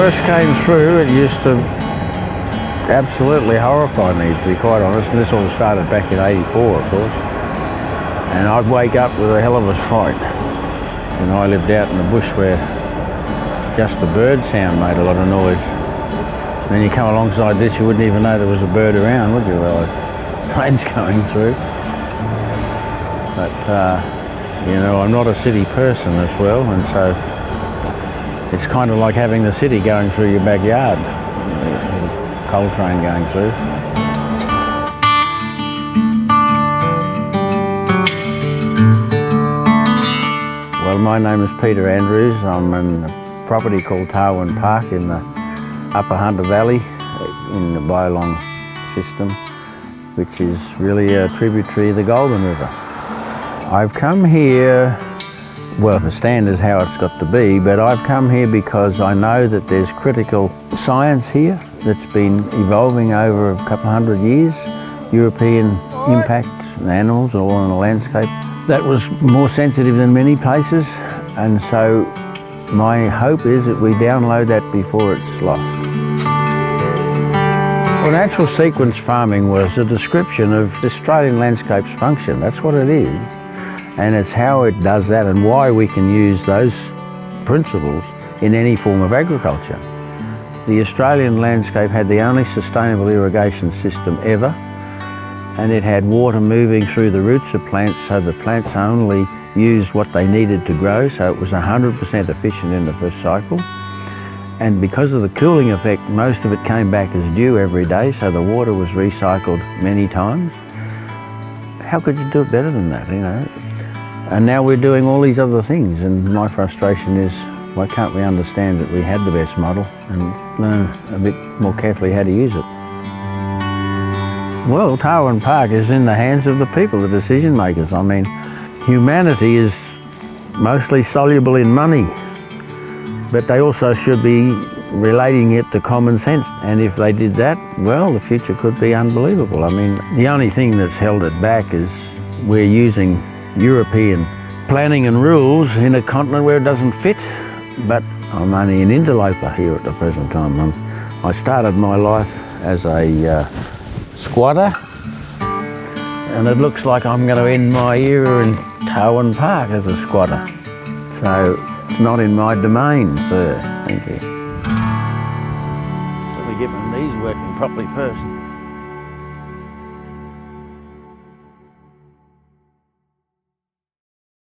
first came through, it used to absolutely horrify me, to be quite honest, and this all started back in '84, of course. And I'd wake up with a hell of a fright. And I lived out in the bush where just the bird sound made a lot of noise. And then you come alongside this, you wouldn't even know there was a bird around, would you? Well, a plane's going through. But, you know, I'm not a city person as well, and so it's kind of like having the city going through your backyard. A coal train going through. Well, my name is Peter Andrews. I'm in a property called Tarwyn Park in the Upper Hunter Valley in the Bylong system, which is really a tributary of the Goulburn River. I've come here, well, the stand is how it's got to be, but I've come here because I know that there's critical science here that's been evolving over a couple of 100 years, European impacts and animals all in the landscape. That was more sensitive than many places, and so my hope is that we download that before it's lost. Well, natural sequence farming was a description of the Australian landscape's function. That's what it is, and it's how it does that and why we can use those principles in any form of agriculture. The Australian landscape had the only sustainable irrigation system ever, and it had water moving through the roots of plants, so the plants only used what they needed to grow, so it was 100% efficient in the first cycle. And because of the cooling effect, most of it came back as dew every day, so the water was recycled many times. How could you do it better than that, you know? And now we're doing all these other things, and my frustration is, why can't we understand that we had the best model and learn a bit more carefully how to use it? Well, Tarwyn Park is in the hands of the people, the decision makers. I mean, humanity is mostly soluble in money, but they also should be relating it to common sense. And if they did that, well, the future could be unbelievable. I mean, the only thing that's held it back is we're using European planning and rules in a continent where it doesn't fit. But I'm only an interloper here at the present time. I started my life as a squatter, and it looks like I'm going to end my era in Tarwyn Park as a squatter. So it's not in my domain, sir. Thank you. Let me get my knees working properly first.